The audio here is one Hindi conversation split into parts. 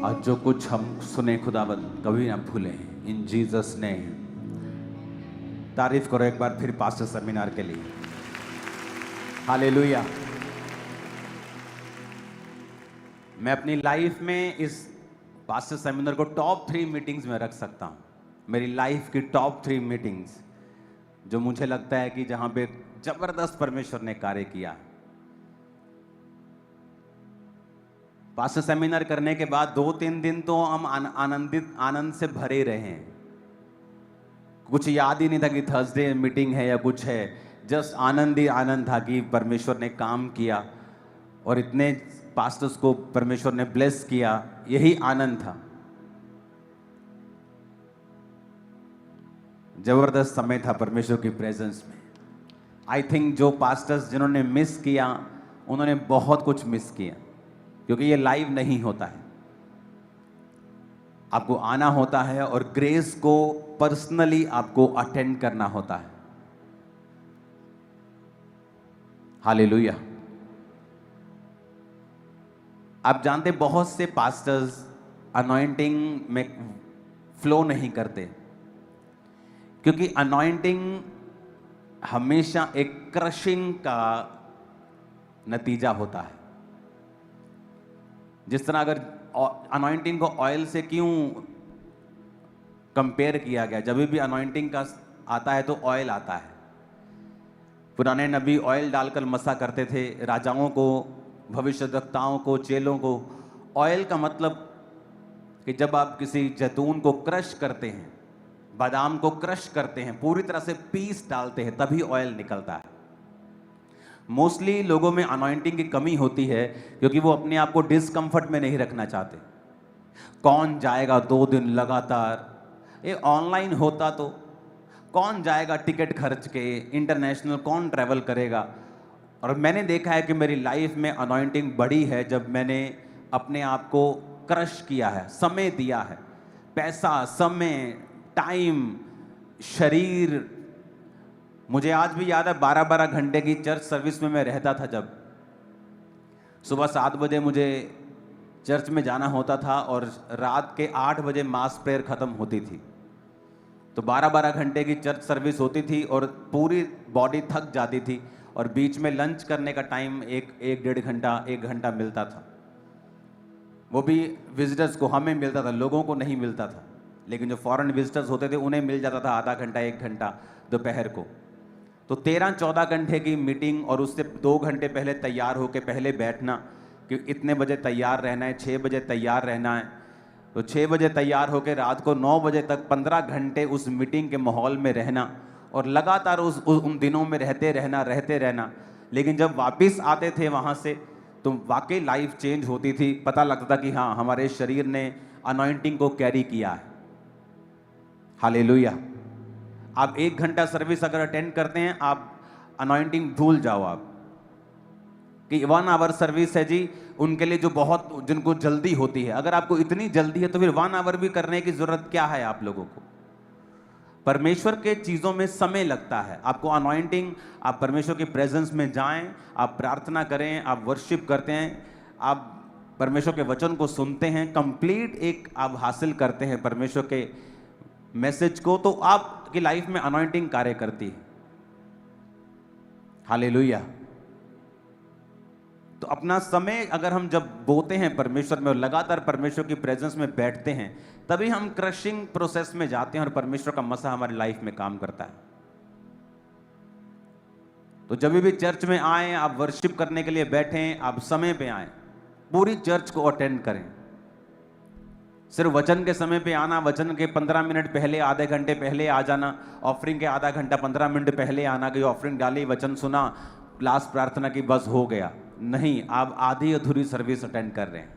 आज जो कुछ हम सुने खुदावंद कभी ना भूलें, इन जीसस ने। तारीफ करो एक बार फिर पास्टर सेमिनार के लिए। हालेलुया। मैं अपनी लाइफ में इस पास्टर सेमिनार को टॉप 3 मीटिंग्स में रख सकता हूं। मेरी लाइफ की टॉप 3 मीटिंग्स जो मुझे लगता है कि जहां पे जबरदस्त परमेश्वर ने कार्य किया। पास्टर सेमिनार करने के बाद 2-3 दिन तो हम आनंद से भरे रहे हैं। कुछ याद ही नहीं था कि थर्सडे मीटिंग है या कुछ है। जस्ट आनंद ही आनंद था कि परमेश्वर ने काम किया और इतने पास्टर्स को परमेश्वर ने ब्लेस किया। यही आनंद था। जबरदस्त समय था परमेश्वर की प्रेजेंस में। आई थिंक जो पास्टर्स जिन्होंने मिस किया उन्होंने बहुत कुछ मिस किया, क्योंकि ये लाइव नहीं होता है। आपको आना होता है और ग्रेस को पर्सनली आपको अटेंड करना होता है। हालेलुया। आप जानते बहुत से पास्टर्स अनॉइंटिंग में फ्लो नहीं करते, क्योंकि अनॉइंटिंग हमेशा एक क्रशिंग का नतीजा होता है। जिस तरह अगर अनॉइंटिंग को ऑयल से क्यों कंपेयर किया गया, जब भी अनॉइंटिंग का आता है तो ऑयल आता है। पुराने नबी ऑयल डालकर मसा करते थे, राजाओं को, भविष्यद्वक्ताओं को, चेलों को। ऑयल का मतलब कि जब आप किसी जैतून को क्रश करते हैं, बादाम को क्रश करते हैं, पूरी तरह से पीस डालते हैं, तभी ऑयल निकलता है। मोस्टली लोगों में अनॉइंटिंग की कमी होती है क्योंकि वो अपने आप को डिस्कंफर्ट में नहीं रखना चाहते। कौन जाएगा 2 दिन लगातार? ये ऑनलाइन होता तो कौन जाएगा टिकट खर्च के, इंटरनेशनल कौन ट्रैवल करेगा। और मैंने देखा है कि मेरी लाइफ में अनॉइंटिंग बढ़ी है जब मैंने अपने आप को क्रश किया है, समय दिया है। पैसा, समय, टाइम, शरीर। मुझे आज भी याद है 12-12 घंटे की चर्च सर्विस में मैं रहता था। जब सुबह 7 बजे मुझे चर्च में जाना होता था और रात के 8 बजे मास प्रेयर ख़त्म होती थी, तो 12-12 घंटे की चर्च सर्विस होती थी और पूरी बॉडी थक जाती थी। और बीच में लंच करने का टाइम 1 घंटा मिलता था। वो भी विजिटर्स को, हमें मिलता था, लोगों को नहीं मिलता था। लेकिन जो फॉरेन विजिटर्स होते थे उन्हें मिल जाता था आधा घंटा 1 घंटा दोपहर को। तो 13-14 घंटे की मीटिंग, और उससे 2 घंटे पहले तैयार होकर पहले बैठना कि इतने बजे तैयार रहना है, 6 बजे तैयार रहना है। तो 6 बजे तैयार होकर रात को 9 बजे तक 15 घंटे उस मीटिंग के माहौल में रहना और लगातार उन दिनों में रहते रहना। लेकिन जब वापस आते थे वहाँ से तो वाकई लाइफ चेंज होती थी। पता लगता था कि हाँ, हमारे शरीर ने अनॉइंटिंग को कैरी किया है। हालेलुया। आप 1 घंटा सर्विस अगर अटेंड करते हैं, आप अनॉइंटिंग भूल जाओ। आप कि 1 आवर सर्विस है जी, उनके लिए जो बहुत, जिनको जल्दी होती है। अगर आपको इतनी जल्दी है तो फिर 1 आवर भी करने की जरूरत क्या है आप लोगों को? परमेश्वर के चीज़ों में समय लगता है। आपको अनॉइंटिंग, आप परमेश्वर की प्रेजेंस में जाएं, आप प्रार्थना करें, आप वर्शिप करते हैं, आप परमेश्वर के वचन को सुनते हैं, कंप्लीट एक आप हासिल करते हैं परमेश्वर के मैसेज को, तो आपकी लाइफ में अनॉइंटिंग कार्य करती है। हालेलुया। तो अपना समय अगर हम जब बोते हैं परमेश्वर में और लगातार परमेश्वर की प्रेजेंस में बैठते हैं, तभी हम क्रशिंग प्रोसेस में जाते हैं और परमेश्वर का मसा हमारी लाइफ में काम करता है। तो जब भी चर्च में आए, आप वर्शिप करने के लिए बैठें, आप समय पे आए, पूरी चर्च को अटेंड करें। सिर्फ वचन के समय पे आना, वचन के 15 मिनट पहले, आधे घंटे पहले आ जाना, ऑफरिंग के आधा घंटा 15 मिनट पहले आना कि ऑफरिंग डाली, वचन सुना, क्लास प्रार्थना की, बस हो गया। नहीं, आप आधी अधूरी सर्विस अटेंड कर रहे हैं।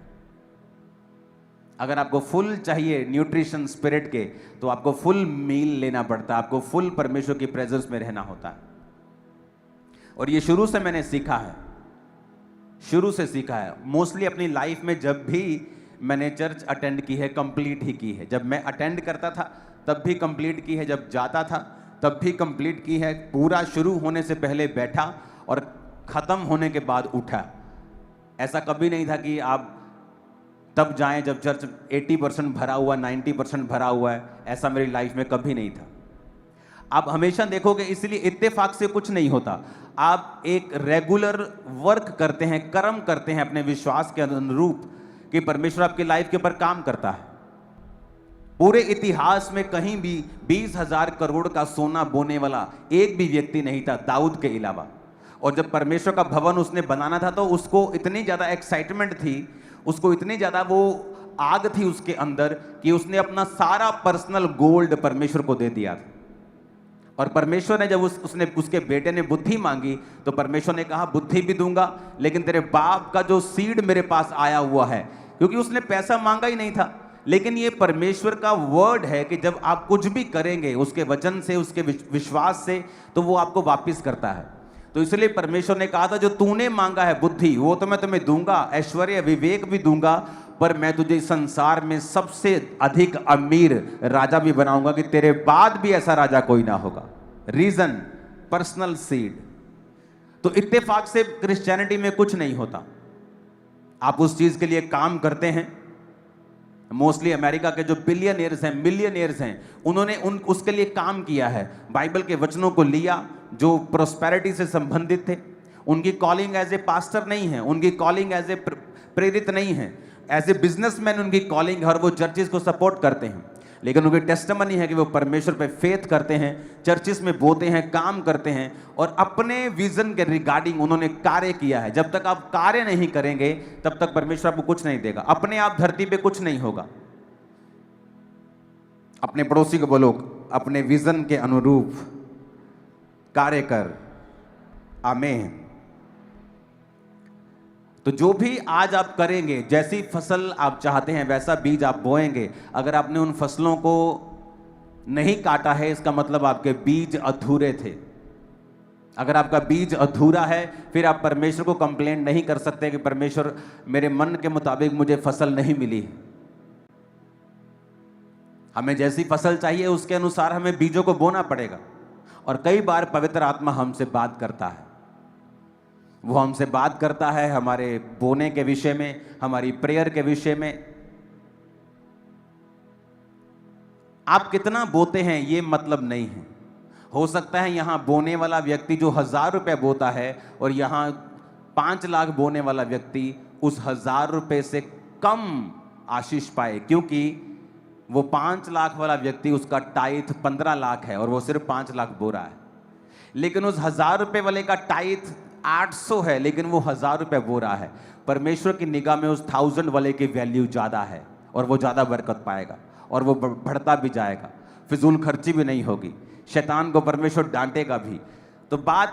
अगर आपको फुल चाहिए न्यूट्रिशन स्पिरिट के, तो आपको फुल मील लेना पड़ता है, आपको फुल परमेश्वर की प्रेजेंस में रहना होता है। और ये शुरू से मैंने सीखा है, शुरू से सीखा है। मोस्टली अपनी लाइफ में जब भी मैंने चर्च अटेंड की है, कंप्लीट ही की है। जब मैं अटेंड करता था तब भी कंप्लीट की है, जब जाता था तब भी कंप्लीट की है। पूरा शुरू होने से पहले बैठा और खत्म होने के बाद उठा। ऐसा कभी नहीं था कि आप तब जाएं जब चर्च 80% भरा हुआ, 90% भरा हुआ है। ऐसा मेरी लाइफ में कभी नहीं था। आप हमेशा देखोगे, इसलिए इत्तेफाक से कुछ नहीं होता। आप एक रेगुलर वर्क करते हैं, कर्म करते हैं अपने विश्वास के अनुरूप कि परमेश्वर आपकी लाइफ के ऊपर काम करता है। पूरे इतिहास में कहीं भी 20,000 करोड़ का सोना बोने वाला एक भी व्यक्ति नहीं था, दाऊद के अलावा। और जब परमेश्वर का भवन उसने बनाना था तो उसको इतनी ज्यादा एक्साइटमेंट थी, उसको इतनी ज्यादा वो आग थी उसके अंदर कि उसने अपना सारा पर्सनल गोल्ड परमेश्वर को दे दिया था। और परमेश्वर ने जब उसने उसके बेटे ने बुद्धि मांगी तो परमेश्वर ने कहा बुद्धि भी दूंगा, लेकिन तेरे बाप का जो सीड मेरे पास आया हुआ है, क्योंकि उसने पैसा मांगा ही नहीं था। लेकिन ये परमेश्वर का वर्ड है कि जब आप कुछ भी करेंगे उसके वचन से, उसके विश्वास से, तो वो आपको वापिस करता है। तो इसलिए परमेश्वर ने कहा था जो तूने मांगा है बुद्धि, वो तो मैं तुम्हें दूंगा, ऐश्वर्य विवेक भी दूंगा, पर मैं तुझे संसार में सबसे अधिक अमीर राजा भी बनाऊंगा कि तेरे बाद भी ऐसा राजा कोई ना होगा। रीजन, पर्सनल सीड। तो इत्तेफाक से क्रिश्चियनिटी में कुछ नहीं होता। आप उस चीज के लिए काम करते हैं। मोस्टली अमेरिका के जो बिलियनियर्स हैं, मिलियनियर्स हैं, उन्होंने उसके लिए काम किया है। बाइबल के वचनों को लिया जो प्रोस्पेरिटी से संबंधित थे। उनकी कॉलिंग एज ए पास्टर नहीं है, उनकी कॉलिंग एज ए प्रेरित नहीं है, एज ए बिजनेसमैन उनकी कॉलिंग है और वो चर्चिस को सपोर्ट करते हैं। लेकिन उनकी टेस्टिमनी है कि वो परमेश्वर पे फेथ करते हैं, चर्चिस में बोते हैं, काम करते हैं और अपने विजन के रिगार्डिंग उन्होंने कार्य किया है। जब तक आप कार्य नहीं करेंगे तब तक परमेश्वर आपको कुछ नहीं देगा। अपने आप धरती पे कुछ नहीं होगा। अपने पड़ोसी को बोलो, अपने विजन के अनुरूप कार्य कर। आमीन। तो जो भी आज आप करेंगे, जैसी फसल आप चाहते हैं वैसा बीज आप बोएंगे। अगर आपने उन फसलों को नहीं काटा है, इसका मतलब आपके बीज अधूरे थे। अगर आपका बीज अधूरा है, फिर आप परमेश्वर को कंप्लेंट नहीं कर सकते कि परमेश्वर मेरे मन के मुताबिक मुझे फसल नहीं मिली। हमें जैसी फसल चाहिए उसके अनुसार हमें बीजों को बोना पड़ेगा। और कई बार पवित्र आत्मा हमसे बात करता है। वो हमसे बात करता है हमारे बोने के विषय में, हमारी प्रेयर के विषय में। आप कितना बोते हैं ये मतलब नहीं है। हो सकता है यहां बोने वाला व्यक्ति जो 1,000 रुपए बोता है और यहां 5 लाख बोने वाला व्यक्ति उस 1,000 रुपए से कम आशीष पाए, क्योंकि वो 5 लाख वाला व्यक्ति उसका टाइथ 15 लाख है और वो सिर्फ 5 लाख बो रहा है। लेकिन उस 1,000 रुपए वाले का टाइथ 800 है, लेकिन वो 1,000 रुपए बो रहा है। परमेश्वर की निगाह में उस 1000 वाले की वैल्यू ज्यादा है और वो ज्यादा बरकत पाएगा और वो बढ़ता भी जाएगा, फिजूल खर्ची भी नहीं होगी, शैतान को परमेश्वर डांटेगा भी। तो बात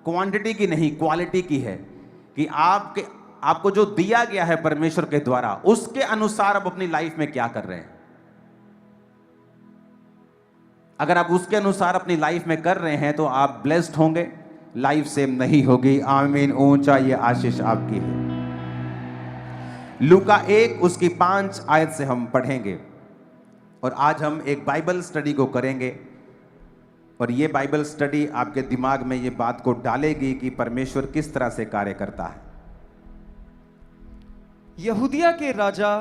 क्वांटिटी की नहीं, क्वालिटी की है कि आपको जो दिया गया है परमेश्वर के द्वारा, उसके अनुसार आप अपनी लाइफ में क्या कर रहे हैं। अगर आप उसके अनुसार अपनी लाइफ में कर रहे हैं तो आप ब्लेस्ड होंगे, लाइफ सेम नहीं होगी। आमीन। ऊंचा ये आशीष आपकी है। लूका 1 उसकी 5 आयत से हम पढ़ेंगे और आज हम एक बाइबल स्टडी को करेंगे और ये बाइबल स्टडी आपके दिमाग में ये बात को डालेगी कि परमेश्वर किस तरह से कार्य करता है। यहूदिया के राजा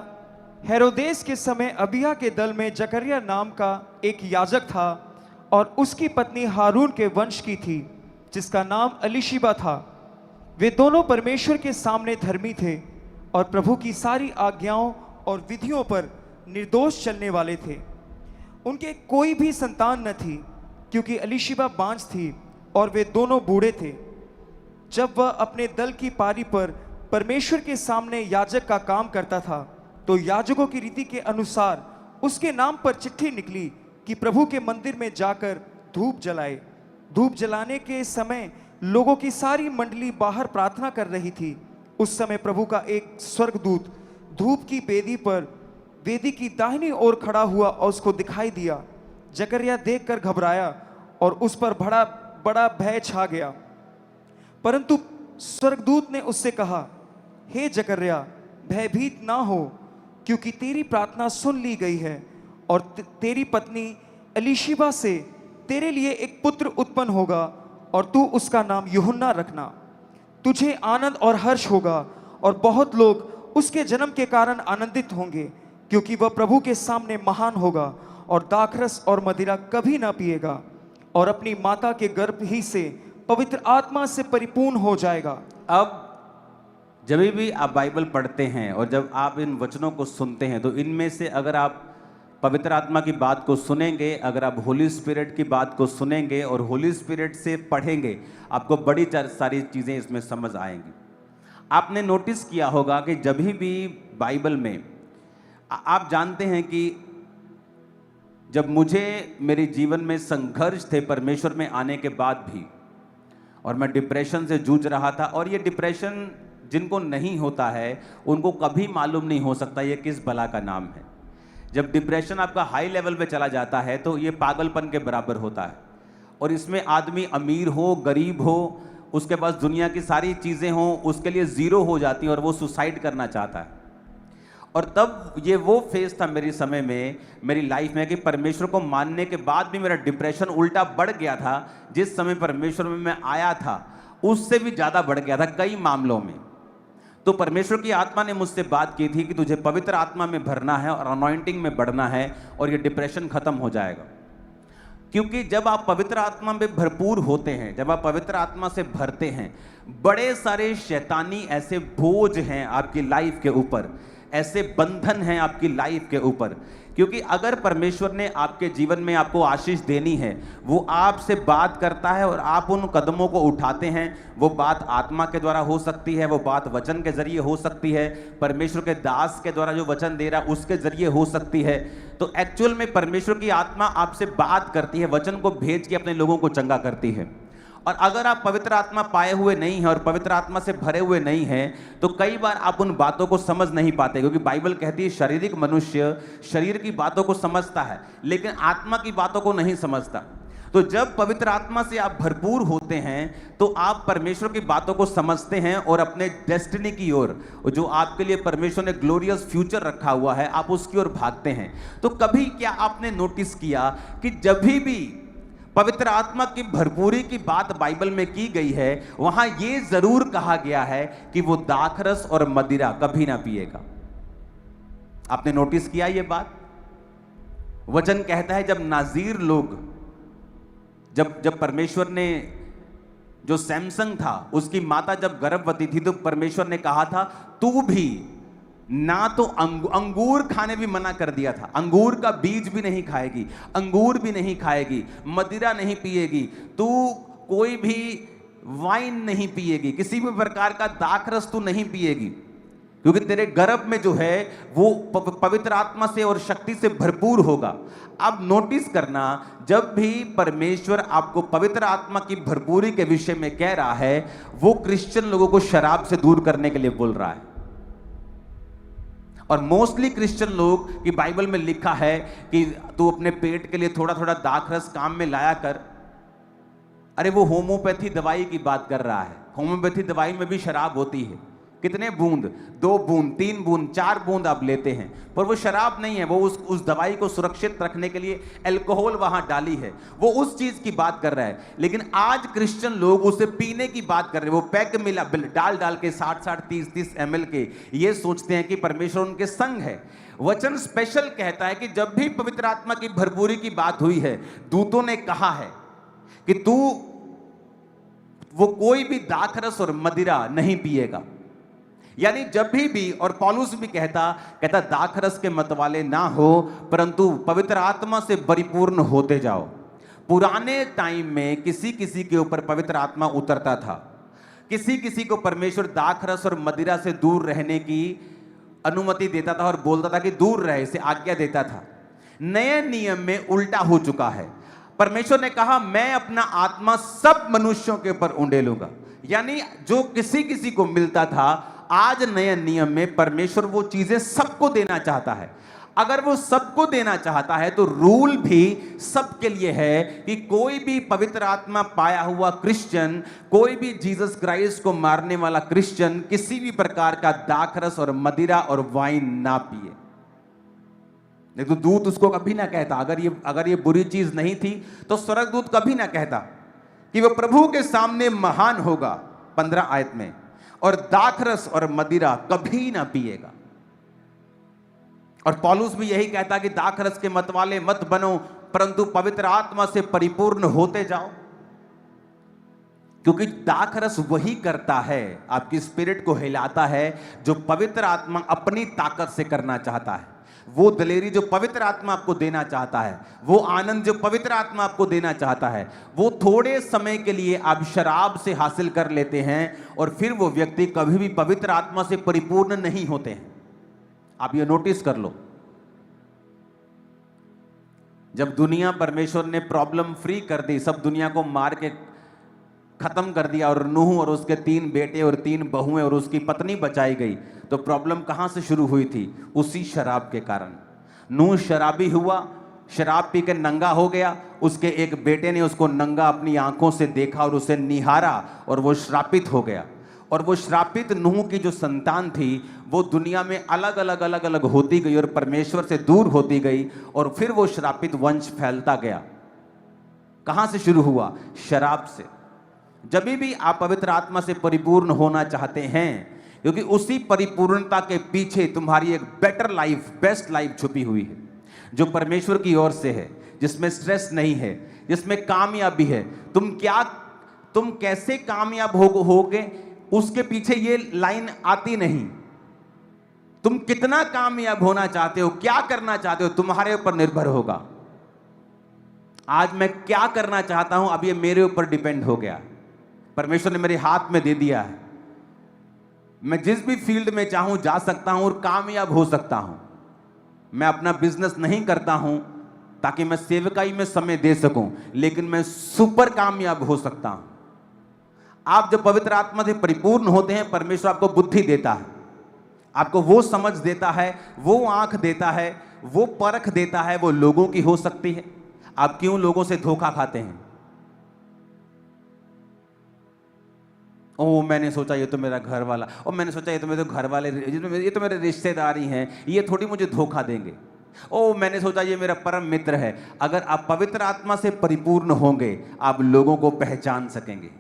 हेरोदेस के समय अबिया के दल में जकरिया नाम का एक याजक था और उसकी पत्नी हारून के वंश की थी जिसका नाम एलीशिबा था। वे दोनों परमेश्वर के सामने धर्मी थे और प्रभु की सारी आज्ञाओं और विधियों पर निर्दोष चलने वाले थे। उनके कोई भी संतान न थी क्योंकि एलीशिबा बांझ थी और वे दोनों बूढ़े थे। जब वह अपने दल की पारी पर परमेश्वर के सामने याजक का काम करता था तो याजकों की रीति के अनुसार उसके नाम पर चिट्ठी निकली कि प्रभु के मंदिर में जाकर धूप जलाए। धूप जलाने के समय लोगों की सारी मंडली बाहर प्रार्थना कर रही थी। उस समय प्रभु का एक स्वर्गदूत धूप की वेदी पर वेदी की दाहिनी ओर खड़ा हुआ और उसको दिखाई दिया। जकरिया देखकर घबराया और उस पर बड़ा बड़ा भय छा गया। परंतु स्वर्गदूत ने उससे कहा, हे जकरिया, भयभीत ना हो, क्योंकि तेरी प्रार्थना सुन ली गई है और तेरी पत्नी एलीशिबा से तेरे लिए एक पुत्र उत्पन्न होगा और तू उसका नाम यूहन्ना रखना। तुझे आनंद और हर्ष होगा और बहुत लोग उसके जन्म के कारण आनंदित होंगे, क्योंकि वह प्रभु के सामने महान होगा और दाखरस और मदिरा कभी ना पिएगा और अपनी माता के गर्भ ही से पवित्र आत्मा से परिपूर्ण हो जाएगा। अब जब भी आप बाइबल पढ़ते हैं और जब आप इन वचनों को सुनते हैं, तो इनमें से अगर आप पवित्र आत्मा की बात को सुनेंगे, अगर आप होली स्पिरिट की बात को सुनेंगे और होली स्पिरिट से पढ़ेंगे, आपको बड़ी सारी चीज़ें इसमें समझ आएंगी। आपने नोटिस किया होगा कि जब भी बाइबल में आप जानते हैं कि जब मुझे मेरे जीवन में संघर्ष थे परमेश्वर में आने के बाद भी, और मैं डिप्रेशन से जूझ रहा था, और ये डिप्रेशन जिनको नहीं होता है उनको कभी मालूम नहीं हो सकता ये किस बला का नाम है। जब डिप्रेशन आपका हाई लेवल पे चला जाता है तो ये पागलपन के बराबर होता है, और इसमें आदमी अमीर हो गरीब हो, उसके पास दुनिया की सारी चीज़ें हों, उसके लिए ज़ीरो हो जाती हैं और वो सुसाइड करना चाहता है। और तब ये वो फेज था मेरे समय में, मेरी लाइफ में, कि परमेश्वर को मानने के बाद भी मेरा डिप्रेशन उल्टा बढ़ गया था। जिस समय परमेश्वर में मैं आया था उससे भी ज़्यादा बढ़ गया था कई मामलों में। तो परमेश्वर की आत्मा ने मुझसे बात की थी कि तुझे पवित्र आत्मा में भरना है और अनॉइंटिंग में बढ़ना है और ये डिप्रेशन खत्म हो जाएगा। क्योंकि जब आप पवित्र आत्मा में भरपूर होते हैं, जब आप पवित्र आत्मा से भरते हैं, बड़े सारे शैतानी ऐसे बोझ हैं आपकी लाइफ के ऊपर, ऐसे बंधन हैं आपकी लाइफ के ऊपर। क्योंकि अगर परमेश्वर ने आपके जीवन में आपको आशीष देनी है, वो आपसे बात करता है और आप उन कदमों को उठाते हैं। वो बात आत्मा के द्वारा हो सकती है, वो बात वचन के जरिए हो सकती है, परमेश्वर के दास के द्वारा जो वचन दे रहा उसके जरिए हो सकती है। तो एक्चुअल में परमेश्वर की आत्मा आपसे बात करती है, वचन को भेज के अपने लोगों को चंगा करती है। और अगर आप पवित्र आत्मा पाए हुए नहीं हैं और पवित्र आत्मा से भरे हुए नहीं हैं, तो कई बार आप उन बातों को समझ नहीं पाते, क्योंकि बाइबल कहती है शारीरिक मनुष्य शरीर की बातों को समझता है लेकिन आत्मा की बातों को नहीं समझता। तो जब पवित्र आत्मा से आप भरपूर होते हैं तो आप परमेश्वर की बातों को समझते हैं और अपने डेस्टिनी की ओर, जो आपके लिए परमेश्वर ने ग्लोरियस फ्यूचर रखा हुआ है, आप उसकी ओर भागते हैं। तो कभी क्या आपने नोटिस किया कि जब भी पवित्र आत्मा की भरपूरी की बात बाइबल में की गई है, वहां यह जरूर कहा गया है कि वो दाखरस और मदिरा कभी ना पिएगा। आपने नोटिस किया ये बात? वचन कहता है जब नाजीर लोग, जब परमेश्वर ने, जो सैमसंग था उसकी माता जब गर्भवती थी, तो परमेश्वर ने कहा था तू भी ना तो अंगूर खाने भी मना कर दिया था, अंगूर का बीज भी नहीं खाएगी, अंगूर भी नहीं खाएगी, मदिरा नहीं पिएगी, तू कोई भी वाइन नहीं पिएगी, किसी भी प्रकार का दाखरस तू नहीं पिएगी, क्योंकि तेरे गर्भ में जो है वो पवित्र आत्मा से और शक्ति से भरपूर होगा। अब नोटिस करना, जब भी परमेश्वर आपको पवित्र आत्मा की भरपूरी के विषय में कह रहा है, वो क्रिश्चियन लोगों को शराब से दूर करने के लिए बोल रहा है। और मोस्टली क्रिश्चियन लोग की बाइबल में लिखा है कि तू अपने पेट के लिए थोड़ा थोड़ा दाखरस काम में लाया कर। अरे वो होम्योपैथी दवाई की बात कर रहा है। होम्योपैथी दवाई में भी शराब होती है। कितने बूंद, 2 बूंद, 3 बूंद, 4 बूंद आप लेते हैं, पर वो शराब नहीं है। वो उस दवाई को सुरक्षित रखने के लिए अल्कोहल वहां डाली है, वो उस चीज की बात कर रहा है। लेकिन आज क्रिश्चियन लोग उसे पीने की बात कर रहे हैं। वो पैक मिला डाल के 60-60, 30-30 ml के, ये सोचते हैं कि परमेश्वर उनके संग है। वचन स्पेशल कहता है कि जब भी पवित्र आत्मा की भरपूरी की बात हुई है, दूतों ने कहा है कि तू वो कोई भी दाखरस और मदिरा नहीं पिएगा। यानी जब भी, और पौलुस भी कहता दाखरस के मतवाले ना हो, परंतु पवित्र आत्मा से परिपूर्ण होते जाओ। पुराने टाइम में किसी किसी के ऊपर पवित्र आत्मा उतरता था, किसी किसी को परमेश्वर दाखरस और मदिरा से दूर रहने की अनुमति देता था और बोलता था कि दूर रहे, इसे आज्ञा देता था। नए नियम में उल्टा हो चुका है। परमेश्वर ने कहा मैं अपना आत्मा सब मनुष्यों के ऊपर उंडेलूंगा। यानी जो किसी किसी को मिलता था, आज नए नियम में परमेश्वर वो चीजें सबको देना चाहता है। अगर वो सबको देना चाहता है तो रूल भी सबके लिए है कि कोई भी पवित्र आत्मा पाया हुआ क्रिश्चियन, कोई भी जीसस क्राइस्ट को मारने वाला क्रिश्चियन किसी भी प्रकार का दाखरस और मदिरा और वाइन ना पिए। नहीं तो दूत उसको कभी ना कहता, अगर ये बुरी चीज नहीं थी तो स्वर्गदूत कभी ना कहता कि वो प्रभु के सामने महान होगा। 15 आयत में, और दाखरस और मदिरा कभी ना पिएगा। और पौलुस भी यही कहता कि दाखरस के मतवाले मत बनो, परंतु पवित्र आत्मा से परिपूर्ण होते जाओ। क्योंकि दाखरस वही करता है, आपकी स्पिरिट को हिलाता है जो पवित्र आत्मा अपनी ताकत से करना चाहता है। वो दलेरी जो पवित्र आत्मा आपको देना चाहता है, वो आनंद जो पवित्र आत्मा आपको देना चाहता है, वो थोड़े समय के लिए आप शराब से हासिल कर लेते हैं और फिर वो व्यक्ति कभी भी पवित्र आत्मा से परिपूर्ण नहीं होते हैं। आप ये नोटिस कर लो। जब दुनिया परमेश्वर ने प्रॉब्लम फ्री कर दी, सब दुनिया को मार के खत्म कर दिया और नूह और उसके 3 बेटे और 3 बहुएं और उसकी पत्नी बचाई गई, तो प्रॉब्लम कहां से शुरू हुई थी? उसी शराब के कारण। नूह शराबी हुआ, शराब पी के नंगा हो गया। उसके एक बेटे ने उसको नंगा अपनी आंखों से देखा और उसे निहारा और वो श्रापित हो गया। और वो श्रापित नूह की जो संतान थी वो दुनिया में अलग अलग होती गई और परमेश्वर से दूर होती गई, और फिर वो श्रापित वंश फैलता गया। कहां से शुरू हुआ? शराब से। जब भी आप पवित्र आत्मा से परिपूर्ण होना चाहते हैं, क्योंकि उसी परिपूर्णता के पीछे तुम्हारी एक बेटर लाइफ, बेस्ट लाइफ छुपी हुई है, जो परमेश्वर की ओर से है, जिसमें स्ट्रेस नहीं है, जिसमें कामयाबी है। तुम कैसे कामयाब होगे उसके पीछे ये लाइन आती नहीं। तुम कितना कामयाब होना चाहते हो, क्या करना चाहते हो, तुम्हारे ऊपर निर्भर होगा। आज मैं क्या करना चाहता हूं, अब ये मेरे ऊपर डिपेंड हो गया। परमेश्वर ने मेरे हाथ में दे दिया है। मैं जिस भी फील्ड में चाहूं जा सकता हूं और कामयाब हो सकता हूं। मैं अपना बिजनेस नहीं करता हूं ताकि मैं सेवकाई में समय दे सकूं, लेकिन मैं सुपर कामयाब हो सकता हूं। आप जब पवित्र आत्मा से परिपूर्ण होते हैं, परमेश्वर आपको बुद्धि देता है, आपको वो समझ देता है, वो आंख देता है, वो परख देता है। वो लोगों की हो सकती है। आप क्यों लोगों से धोखा खाते हैं? ओ मैंने सोचा ये तो मेरा घर वाला, और मैंने सोचा ये तो मेरे घर वाले, ये तो मेरे रिश्तेदारी हैं, ये थोड़ी मुझे धोखा देंगे। ओ मैंने सोचा ये मेरा परम मित्र है। अगर आप पवित्र आत्मा से परिपूर्ण होंगे, आप लोगों को पहचान सकेंगे।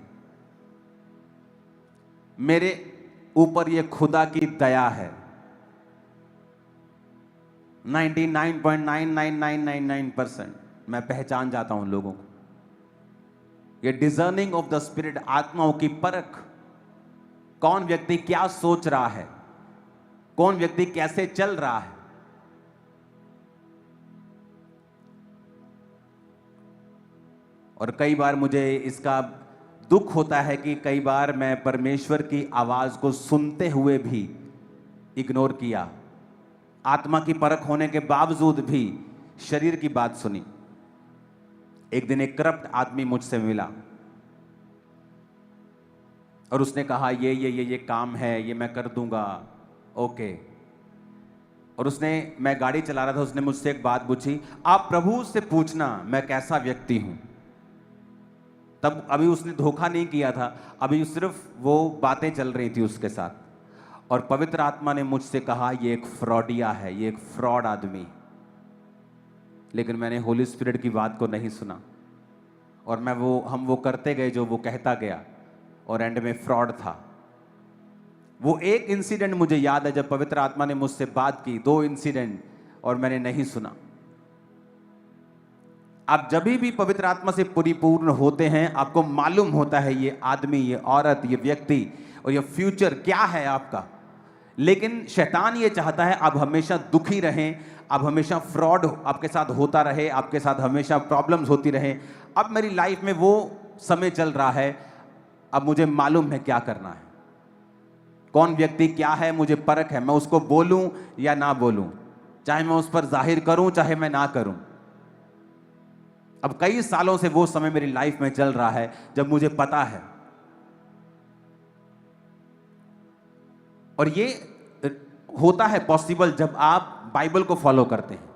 मेरे ऊपर ये खुदा की दया है। 99.99999% मैं पहचान जाता हूं लोगों को। ये डिजर्निंग ऑफ द स्पिरिट, आत्माओं की परख। कौन व्यक्ति क्या सोच रहा है, कौन व्यक्ति कैसे चल रहा है। और कई बार मुझे इसका दुख होता है कि कई बार मैं परमेश्वर की आवाज को सुनते हुए भी इग्नोर किया। आत्मा की परख होने के बावजूद भी शरीर की बात सुनी। एक दिन एक करप्ट आदमी मुझसे मिला और उसने कहा ये काम है, ये मैं कर दूंगा, ओके। और मैं गाड़ी चला रहा था, उसने मुझसे एक बात पूछी, आप प्रभु से पूछना मैं कैसा व्यक्ति हूं। तब अभी उसने धोखा नहीं किया था, अभी सिर्फ वो बातें चल रही थी उसके साथ। और पवित्र आत्मा ने मुझसे कहा ये एक फ्रॉडिया है, ये एक फ्रॉड आदमी। लेकिन मैंने होली स्पिरिट की बात को नहीं सुना और हम वो करते गए जो वो कहता गया, और एंड में फ्रॉड था। वो एक इंसिडेंट मुझे याद है जब पवित्र आत्मा ने मुझसे बात की, 2 इंसिडेंट, और मैंने नहीं सुना। आप जब भी पवित्र आत्मा से परिपूर्ण होते हैं, आपको मालूम होता है ये आदमी, ये औरत, ये व्यक्ति और ये फ्यूचर क्या है आपका। लेकिन शैतान ये चाहता है आप हमेशा दुखी रहें, आप हमेशा फ्रॉड आपके साथ होता रहे, आपके साथ हमेशा प्रॉब्लम्स होती रहे। अब मेरी लाइफ में वो समय चल रहा है, अब मुझे मालूम है क्या करना है, कौन व्यक्ति क्या है, मुझे परख है। मैं उसको बोलूं या ना बोलूं, चाहे मैं उस पर जाहिर करूं चाहे मैं ना करूं। अब कई सालों से वो समय मेरी लाइफ में चल रहा है जब मुझे पता है। और ये होता है पॉसिबल जब आप बाइबल को फॉलो करते हैं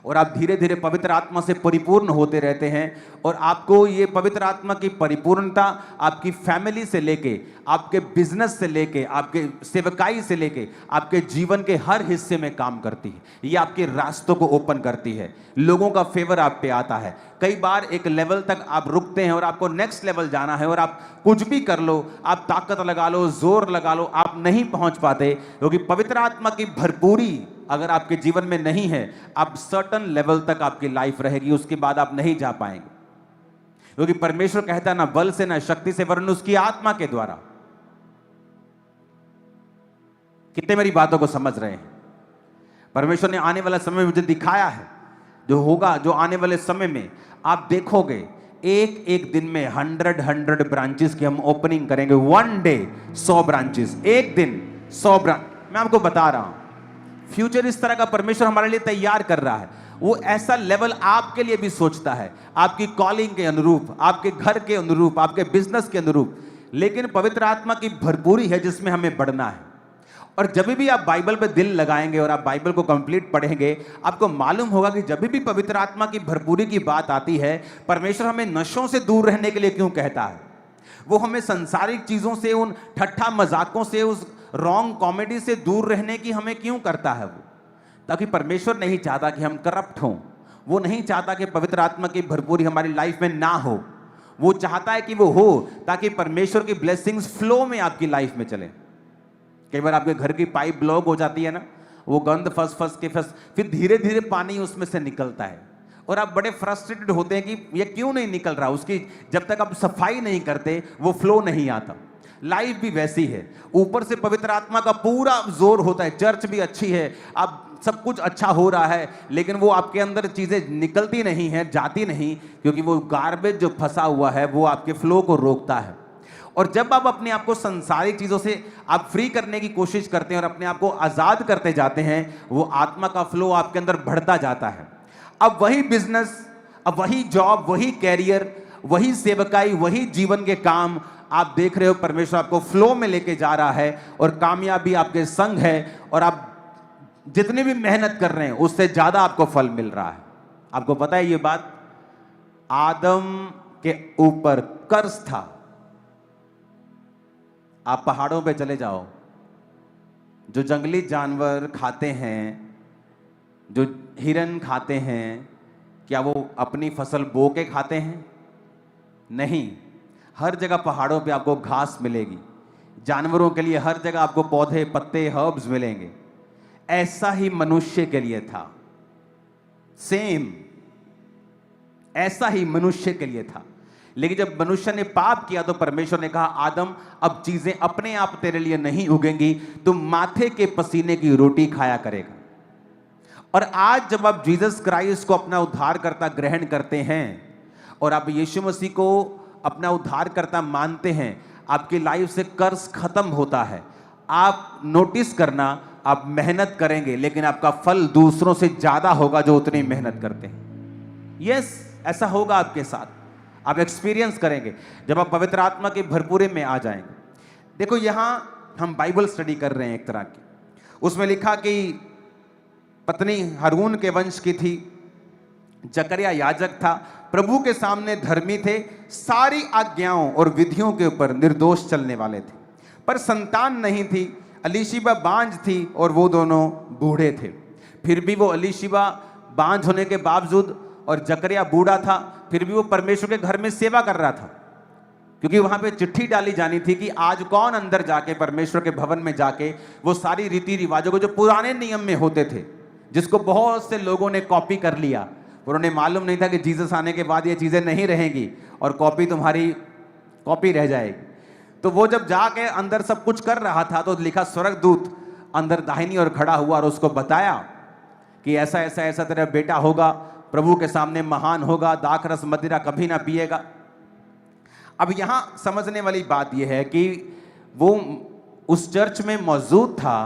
और आप धीरे धीरे पवित्र आत्मा से परिपूर्ण होते रहते हैं। और आपको ये पवित्र आत्मा की परिपूर्णता आपकी फैमिली से लेके, आपके बिजनेस से लेके, आपके सेवकाई से लेके, आपके जीवन के हर हिस्से में काम करती है। ये आपके रास्तों को ओपन करती है, लोगों का फेवर आप पे आता है। कई बार एक लेवल तक आप रुकते हैं और आपको नेक्स्ट लेवल जाना है और आप कुछ भी कर लो, आप ताकत लगा लो, जोर लगा लो, आप नहीं पहुंच पाते, क्योंकि पवित्र आत्मा की भरपूरी अगर आपके जीवन में नहीं है, आप सर्टन लेवल तक आपकी लाइफ रहेगी, उसके बाद आप नहीं जा पाएंगे। क्योंकि परमेश्वर कहता है ना बल से ना शक्ति से, वरन उसकी आत्मा के द्वारा। कितने मेरी बातों को समझ रहे हैं? परमेश्वर ने आने वाला समय मुझे दिखाया है, जो होगा, जो आने वाले समय में आप देखोगे, एक एक दिन में 100 ब्रांचेस की हम ओपनिंग करेंगे। वन डे 100 ब्रांचेस, एक दिन 100 ब्रांच। मैं आपको बता रहा हूं, फ्यूचर इस तरह का परमेश्वर हमारे लिए तैयार कर रहा है। वो ऐसा लेवल आपके लिए भी सोचता है, आपकी कॉलिंग के अनुरूप, आपके घर के अनुरूप, आपके बिजनेस के अनुरूप। लेकिन पवित्र आत्मा की भरपूरी है जिसमें हमें बढ़ना है। और जब भी आप बाइबल पे दिल लगाएंगे और आप बाइबल को कंप्लीट पढ़ेंगे, आपको मालूम होगा कि जब भी पवित्र आत्मा की भरपूरी की बात आती है, परमेश्वर हमें नशों से दूर रहने के लिए क्यों कहता है? वो हमें संसारिक चीजों से, उन ठट्ठा मजाकों से, उस रॉन्ग कॉमेडी से दूर रहने की हमें क्यों करता है? वो ताकि परमेश्वर नहीं चाहता कि हम करप्ट हों, वो नहीं चाहता कि पवित्र आत्मा की भरपूरी हमारी लाइफ में ना हो। वो चाहता है कि वो हो ताकि परमेश्वर की ब्लेसिंग्स फ्लो में आपकी लाइफ में चले। कई बार आपके घर की पाइप ब्लॉक हो जाती है ना, वो गंद फंस के फिर धीरे धीरे पानी उसमें से निकलता है और आप बड़े फ्रस्ट्रेटेड होते हैं कि ये क्यों नहीं निकल रहा। उसकी जब तक आप सफाई नहीं करते वो फ्लो नहीं आता। लाइफ भी वैसी है, ऊपर से पवित्र आत्मा का पूरा जोर होता है, चर्च भी अच्छी है, आप सब कुछ अच्छा हो रहा है, लेकिन वो आपके अंदर चीजें निकलती नहीं है, जाती नहीं, क्योंकि वो गार्बेज जो फंसा हुआ है वो आपके फ्लो को रोकता है। और जब आप अपने आप को संसारिक चीजों से आप फ्री करने की कोशिश करते हैं और अपने आप को आजाद करते जाते हैं, वो आत्मा का फ्लो आपके अंदर बढ़ता जाता है। अब वही बिजनेस, अब वही जॉब, वही कैरियर, वही सेवकाई, वही जीवन के काम आप देख रहे हो, परमेश्वर आपको फ्लो में लेके जा रहा है और कामयाबी आपके संग है, और आप जितनी भी मेहनत कर रहे हैं उससे ज्यादा आपको फल मिल रहा है। आपको पता है ये बात? आदम के ऊपर कर्ज था। आप पहाड़ों पे चले जाओ, जो जंगली जानवर खाते हैं, जो हिरन खाते हैं, क्या वो अपनी फसल बो के खाते हैं? नहीं। हर जगह पहाड़ों पे आपको घास मिलेगी, जानवरों के लिए हर जगह आपको पौधे, पत्ते, हर्ब्स मिलेंगे। ऐसा ही मनुष्य के लिए था, सेम ऐसा ही मनुष्य के लिए था। लेकिन जब मनुष्य ने पाप किया तो परमेश्वर ने कहा, आदम अब चीजें अपने आप तेरे लिए नहीं उगेंगी, तुम माथे के पसीने की रोटी खाया करेगा। और आज जब आप जीसस क्राइस्ट को अपना उद्धारकर्ता ग्रहण करते हैं और आप यीशु मसीह को अपना उद्धारकर्ता मानते हैं, आपकी लाइफ से कर्ज खत्म होता है। आप नोटिस करना, आप मेहनत करेंगे लेकिन आपका फल दूसरों से ज्यादा होगा जो उतनी मेहनत करते हैं। यस, ऐसा होगा आपके साथ, आप एक्सपीरियंस करेंगे जब आप पवित्र आत्मा के भरपूरे में आ जाएंगे। देखो, यहां हम बाइबल स्टडी कर रहे हैं एक तरह की। उसमें लिखा कि पत्नी हारून के वंश की थी, जकरिया याजक था, प्रभु के सामने धर्मी थे, सारी आज्ञाओं और विधियों के ऊपर निर्दोष चलने वाले थे, पर संतान नहीं थी। अलीशिबा बांझ थी और वो दोनों बूढ़े थे। फिर भी वो अलीशिबा बांझ होने के बावजूद और जकरिया बूढ़ा था, फिर भी वो परमेश्वर के घर में सेवा कर रहा था, क्योंकि वहां पे चिट्ठी डाली जानी थी कि आज कौन अंदर जाके परमेश्वर के भवन में जाके वो सारी रीति रिवाजों को जो पुराने नियम में होते थे, जिसको बहुत से लोगों ने कॉपी कर लिया। उन्होंने मालूम नहीं था कि जीसस आने के बाद ये चीजें नहीं रहेंगी और कॉपी तुम्हारी कॉपी रह जाएगी। तो वो जब जाके अंदर सब कुछ कर रहा था तो लिखा, स्वर्गदूत अंदर दाहिनी ओर खड़ा हुआ और उसको बताया कि ऐसा ऐसा ऐसा तेरा बेटा होगा, प्रभु के सामने महान होगा, दाखरस मदिरा कभी ना पिएगा। अब यहां समझने वाली बात यह है कि वो उस चर्च में मौजूद था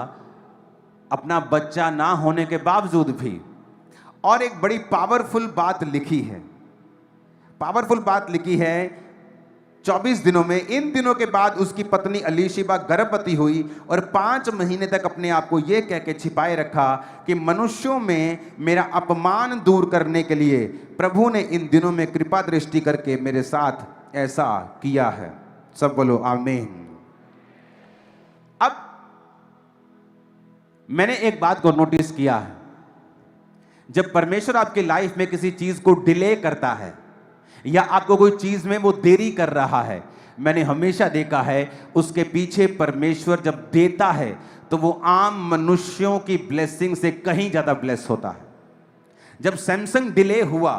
अपना बच्चा ना होने के बावजूद भी। और एक बड़ी पावरफुल बात लिखी है, पावरफुल बात लिखी है 24 दिनों में। इन दिनों के बाद उसकी पत्नी अलीशिबा गर्भवती हुई और 5 महीने तक अपने आप को यह कह के छिपाए रखा कि मनुष्यों में मेरा अपमान दूर करने के लिए प्रभु ने इन दिनों में कृपा दृष्टि करके मेरे साथ ऐसा किया है। सब बोलो आमीन। अब मैंने एक बात को नोटिस किया है, जब परमेश्वर आपकी लाइफ में किसी चीज को डिले करता है, या आपको कोई चीज में वो देरी कर रहा है, मैंने हमेशा देखा है उसके पीछे परमेश्वर जब देता है तो वो आम मनुष्यों की ब्लेसिंग से कहीं ज्यादा ब्लेस होता है। जब सैमसंग डिले हुआ,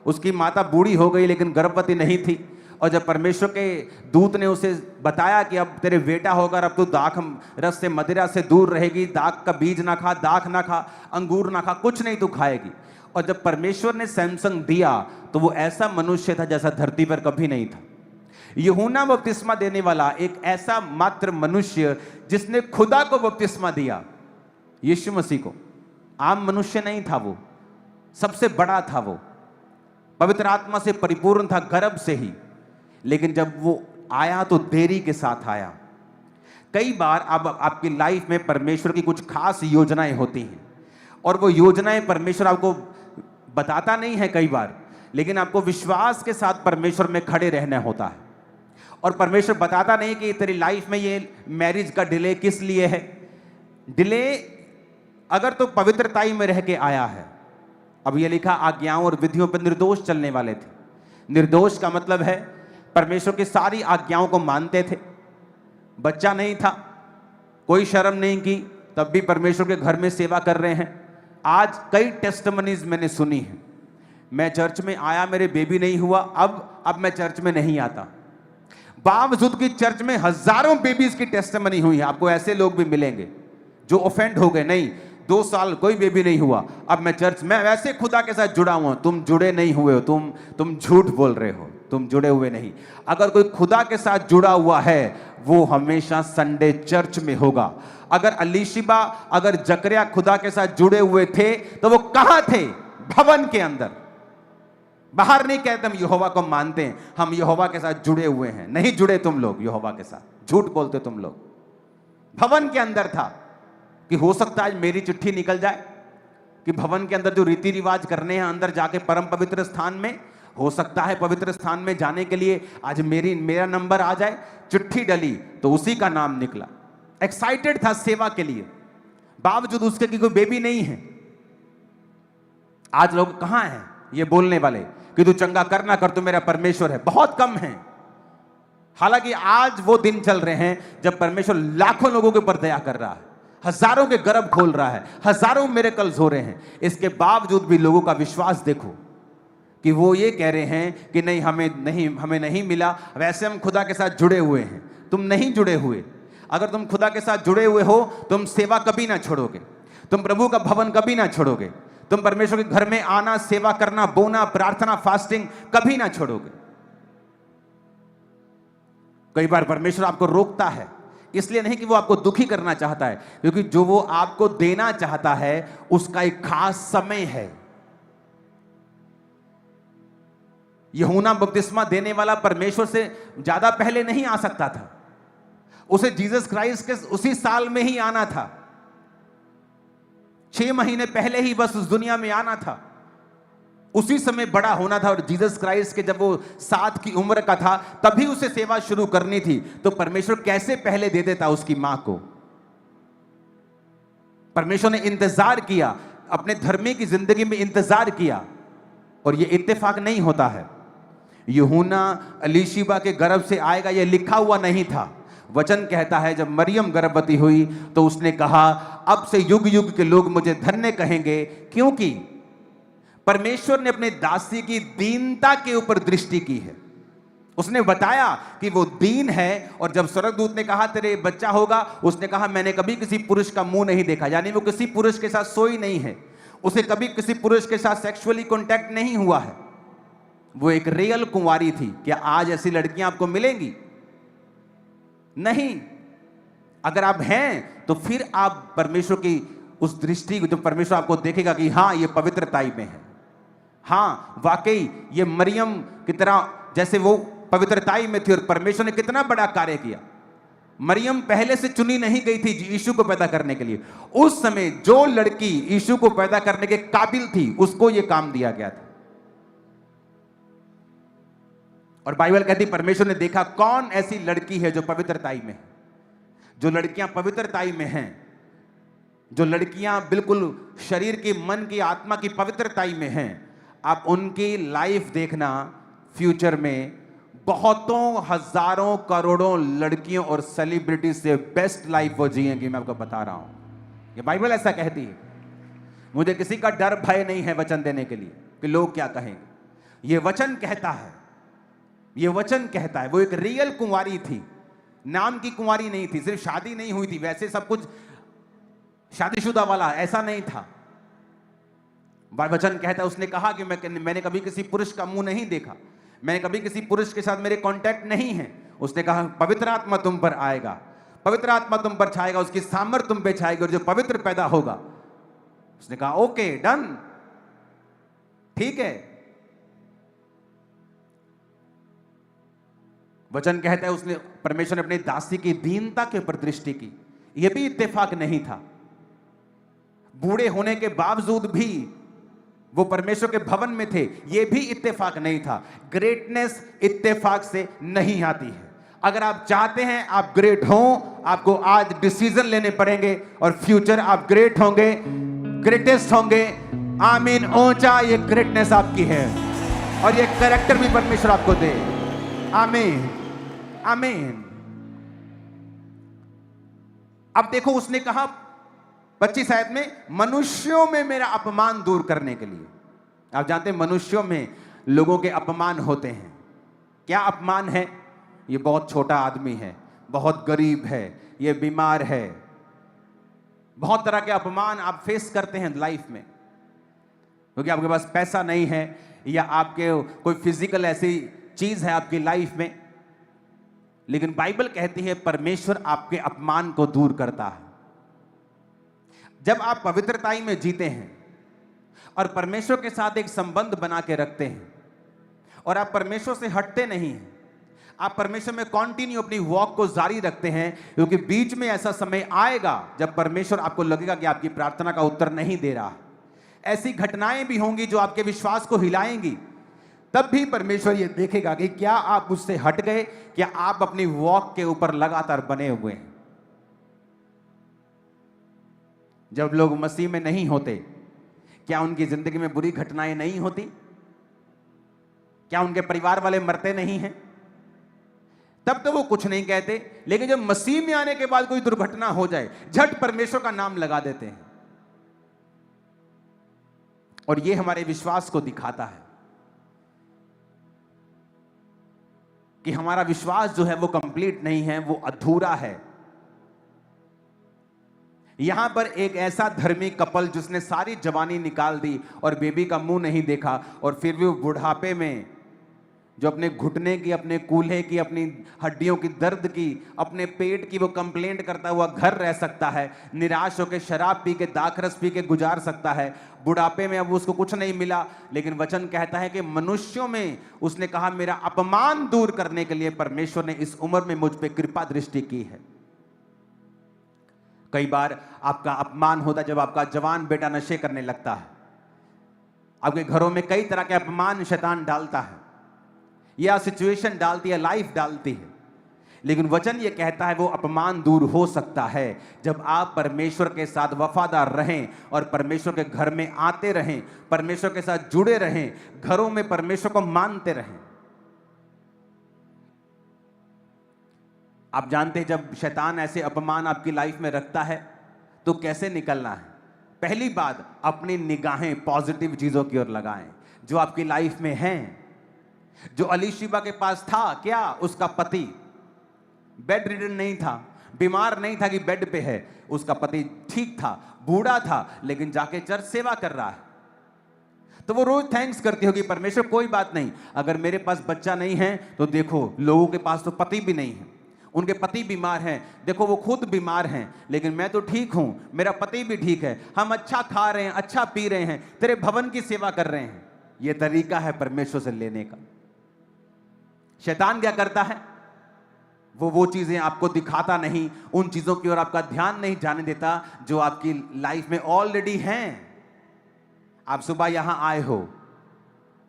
उसकी माता बूढ़ी हो गई लेकिन गर्भवती नहीं थी, और जब परमेश्वर के दूत ने उसे बताया कि अब तेरे बेटा होगा, अब तू दाख रस से मदिरा से दूर रहेगी, दाख का बीज ना खा, दाख ना खा, अंगूर ना खा, कुछ नहीं तू खाएगी। और जब परमेश्वर ने सैमसंग दिया तो वो ऐसा मनुष्य था जैसा धरती पर कभी नहीं था। यूहन्ना बपतिस्मा देने वाला एक ऐसा मात्र मनुष्य जिसने खुदा को बपतिस्मा दिया, यीशु मसीह को। आम मनुष्य नहीं था वो, सबसे बड़ा था वो, पवित्र आत्मा से परिपूर्ण था गर्भ से ही, लेकिन जब वो आया तो देरी के साथ आया। कई बार अब आपकी लाइफ में परमेश्वर की कुछ खास योजनाएं होती हैं, और वो योजनाएं परमेश्वर आपको बताता नहीं है कई बार, लेकिन आपको विश्वास के साथ परमेश्वर में खड़े रहना होता है। और परमेश्वर बताता नहीं कि तेरी लाइफ में ये मैरिज का डिले किस लिए है। डिले अगर तो पवित्रताई में रह के आया है। अब ये लिखा आज्ञाओं और विधियों पर निर्दोष चलने वाले थे। निर्दोष का मतलब है परमेश्वर की सारी आज्ञाओं को मानते थे, बच्चा नहीं था, कोई शर्म नहीं की, तब भी परमेश्वर के घर में सेवा कर रहे हैं। आज कई टेस्टिमनीज मैंने सुनी है, मैं चर्च में आया, मेरे बेबी नहीं हुआ, अब मैं चर्च में नहीं आता। बावजूद कि चर्च में हजारों बेबीज की टेस्टिमनी हुई है। आपको ऐसे लोग भी मिलेंगे जो ऑफेंड हो गए, नहीं 2 साल कोई बेबी नहीं हुआ, अब मैं चर्च में वैसे खुदा के साथ जुड़ा हुआ। तुम जुड़े नहीं हुए हो, तुम झूठ बोल रहे हो, तुम जुड़े हुए नहीं। अगर कोई खुदा के साथ जुड़ा हुआ है वो हमेशा संडे चर्च में होगा। अगर अलीशिबा, अगर जकरिया खुदा के साथ जुड़े हुए थे तो वो कहां थे? भवन के अंदर। बाहर नहीं कहते हम यहोवा को मानते हैं, हम यहोवा के साथ जुड़े हुए हैं। नहीं जुड़े तुम लोग यहोवा के साथ, झूठ बोलते तुम लोग। भवन के अंदर था कि हो सकता है आज मेरी चिट्ठी निकल जाए कि भवन के अंदर जो रीति रिवाज करने हैं अंदर जाके परम पवित्र स्थान में, हो सकता है पवित्र स्थान में जाने के लिए आज मेरा नंबर आ जाए। चिट्ठी डली तो उसी का नाम निकला। एक्साइटेड था सेवा के लिए, बावजूद उसके कि कोई बेबी नहीं है। आज लोग कहां हैं ये बोलने वाले कि तू चंगा कर ना कर, तू मेरा परमेश्वर है? बहुत कम है। हालांकि आज वो दिन चल रहे हैं जब परमेश्वर लाखों लोगों के ऊपर दया कर रहा है, हजारों के गर्भ खोल रहा है, हजारों मिरेकल्स हो रहे हैं। इसके बावजूद भी लोगों का विश्वास देखो कि वो ये कह रहे हैं कि नहीं हमें नहीं मिला, वैसे हम खुदा के साथ जुड़े हुए हैं। तुम नहीं जुड़े हुए। अगर तुम खुदा के साथ जुड़े हुए हो तुम सेवा कभी ना छोड़ोगे, तुम प्रभु का भवन कभी ना छोड़ोगे, तुम परमेश्वर के घर में आना, सेवा करना, बोना, प्रार्थना, फास्टिंग कभी ना छोड़ोगे। कई बार परमेश्वर आपको रोकता है, इसलिए नहीं कि वो आपको दुखी करना चाहता है, क्योंकि जो वो आपको देना चाहता है उसका एक खास समय है। यूहन्ना बपतिस्मा देने वाला परमेश्वर से ज्यादा पहले नहीं आ सकता था। उसे जीसस क्राइस्ट के उसी साल में ही आना था, 6 महीने पहले ही बस उस दुनिया में आना था, उसी समय बड़ा होना था। और जीसस क्राइस्ट के जब वो 7 की उम्र का था तभी उसे सेवा शुरू करनी थी। तो परमेश्वर कैसे पहले दे देता उसकी मां को? परमेश्वर ने इंतजार किया, अपने धर्मी की जिंदगी में इंतजार किया, और ये इत्तेफाक नहीं होता है। यूहन्ना अलीशिबा के गर्भ से आएगा यह लिखा हुआ नहीं था। वचन कहता है जब मरियम गर्भवती हुई तो उसने कहा अब से युग युग के लोग मुझे धन्य कहेंगे, क्योंकि परमेश्वर ने अपने दासी की दीनता के ऊपर दृष्टि की है। उसने बताया कि वो दीन है, और जब स्वर्गदूत ने कहा तेरे बच्चा होगा, उसने कहा मैंने कभी किसी पुरुष का मुंह नहीं देखा। यानी वो किसी पुरुष के साथ सोई नहीं है, उसे कभी किसी पुरुष के साथ सेक्सुअली कांटेक्ट नहीं हुआ है। वो एक रियल कुंवारी थी। क्या आज ऐसी लड़कियां आपको मिलेंगी? नहीं। अगर आप हैं तो फिर आप परमेश्वर की उस दृष्टि को, जो परमेश्वर आपको देखेगा कि हां ये पवित्रताई में है, हां वाकई ये मरियम की तरह जैसे वो पवित्रताई में थी, और परमेश्वर ने कितना बड़ा कार्य किया। मरियम पहले से चुनी नहीं गई थी यीशु को पैदा करने के लिए। उस समय जो लड़की यीशु को पैदा करने के काबिल थी उसको यह काम दिया गया था। और बाइबल कहती परमेश्वर ने देखा कौन ऐसी लड़की है जो पवित्रताई में है। जो लड़कियां पवित्रताई में हैं, जो लड़कियां बिल्कुल शरीर की, मन की, आत्मा की पवित्रताई में हैं, आप उनकी लाइफ देखना, फ्यूचर में बहुतों हजारों करोड़ों लड़कियों और सेलिब्रिटी से बेस्ट लाइफ वो जिएंगी। मैं आपको बता रहा हूं, ये बाइबल ऐसा कहती है। मुझे किसी का डर भय नहीं है वचन देने के लिए कि लोग क्या कहेंगे। ये वचन कहता है, ये वचन कहता है। वो एक रियल कुंवारी थी, नाम की कुंवारी नहीं थी, सिर्फ शादी नहीं हुई थी, वैसे सब कुछ शादीशुदा वाला ऐसा नहीं था। वचन कहता है, उसने कहा कि मैंने कभी किसी पुरुष का मुंह नहीं देखा, मैंने कभी किसी पुरुष के साथ मेरे कांटेक्ट नहीं है। उसने कहा पवित्र आत्मा तुम पर आएगा, पवित्र आत्मा तुम पर छाएगा, उसकी सामर्थ तुम पे छाएगी और जो पवित्र पैदा होगा। उसने कहा ओके डन, ठीक है। वचन कहता है उसने, परमेश्वर ने अपनी दासी की दीनता के ऊपर दृष्टि की। यह भी इत्तेफाक नहीं था, बूढ़े होने के बावजूद भी वो परमेश्वर के भवन में थे, यह भी इत्तेफाक नहीं था। ग्रेटनेस इत्तेफाक से नहीं आती है। अगर आप चाहते हैं आप ग्रेट हो, आपको आज डिसीजन लेने पड़ेंगे और फ्यूचर आप ग्रेट होंगे, ग्रेटेस्ट होंगे। आमीन। ऊंचा ये ग्रेटनेस आपकी है और ये कैरेक्टर भी परमेश्वर आपको दे। आमीन आमीन। अब देखो उसने कहा 25 आयत में, मनुष्यों में मेरा अपमान दूर करने के लिए। आप जानते हैं मनुष्यों में लोगों के अपमान होते हैं। क्या अपमान है? ये बहुत छोटा आदमी है, बहुत गरीब है, ये बीमार है। बहुत तरह के अपमान आप फेस करते हैं लाइफ में, क्योंकि आपके पास पैसा नहीं है या आपके कोई फिजिकल ऐसी चीज है आपकी लाइफ में। लेकिन बाइबल कहती है परमेश्वर आपके अपमान को दूर करता है। जब आप पवित्रताई में जीते हैं और परमेश्वर के साथ एक संबंध बना के रखते हैं और आप परमेश्वर से हटते नहीं हैं, आप परमेश्वर में कंटिन्यू अपनी वॉक को जारी रखते हैं, क्योंकि बीच में ऐसा समय आएगा जब परमेश्वर आपको लगेगा कि आपकी प्रार्थना का उत्तर नहीं दे रहा। ऐसी घटनाएं भी होंगी जो आपके विश्वास को हिलाएंगी। तब भी परमेश्वर ये देखेगा कि क्या आप उससे हट गए, क्या आप अपनी वॉक के ऊपर लगातार बने हुए हैं। जब लोग मसीह में नहीं होते, क्या उनकी जिंदगी में बुरी घटनाएं नहीं होती? क्या उनके परिवार वाले मरते नहीं हैं? तब तो वो कुछ नहीं कहते, लेकिन जब मसीह में आने के बाद कोई दुर्घटना हो जाए, झट परमेश्वर का नाम लगा देते हैं। और ये हमारे विश्वास को दिखाता है कि हमारा विश्वास जो है वो कंप्लीट नहीं है, वो अधूरा है। यहां पर एक ऐसा धर्मी कपल जिसने सारी जवानी निकाल दी और बेबी का मुंह नहीं देखा, और फिर भी वो बुढ़ापे में जो अपने घुटने की, अपने कूल्हे की, अपनी हड्डियों की दर्द की, अपने पेट की वो कंप्लेंट करता हुआ घर रह सकता है, निराश होकर शराब पी के, दाखरस पी के गुजार सकता है। बुढ़ापे में अब उसको कुछ नहीं मिला, लेकिन वचन कहता है कि मनुष्यों में उसने कहा मेरा अपमान दूर करने के लिए परमेश्वर ने इस उम्र में मुझ पे कृपा दृष्टि की है। कई बार आपका अपमान होता है जब आपका जवान बेटा नशे करने लगता है। आपके घरों में कई तरह के अपमान शैतान डालता है, या सिचुएशन डालती है, लाइफ डालती है। लेकिन वचन ये कहता है वो अपमान दूर हो सकता है जब आप परमेश्वर के साथ वफादार रहें और परमेश्वर के घर में आते रहें, परमेश्वर के साथ जुड़े रहें, घरों में परमेश्वर को मानते रहें। आप जानते हैं जब शैतान ऐसे अपमान आपकी लाइफ में रखता है तो कैसे निकलना है? पहली बात, अपनी निगाहें पॉजिटिव चीजों की ओर लगाएं जो आपकी लाइफ में हैं। जो अलीशिबा के पास था, क्या उसका पति बेड रिडन नहीं था, बीमार नहीं था कि बेड पे है, उसका पति ठीक था, बूढ़ा था, लेकिन जाके चर्च सेवा कर रहा है। तो वो रोज थैंक्स करती होगी, परमेश्वर कोई बात नहीं, अगर मेरे पास बच्चा नहीं है तो देखो लोगों के पास तो पति भी नहीं है, उनके पति बीमार हैं, देखो वो खुद बीमार हैं, लेकिन मैं तो ठीक हूं, मेरा पति भी ठीक है, हम अच्छा खा रहे हैं, अच्छा पी रहे हैं, तेरे भवन की सेवा कर रहे हैं। यह तरीका है परमेश्वर से लेने का। शैतान क्या करता है? वो चीजें आपको दिखाता नहीं, उन चीजों की ओर आपका ध्यान नहीं जाने देता जो आपकी लाइफ में ऑलरेडी हैं। आप सुबह यहां आए हो,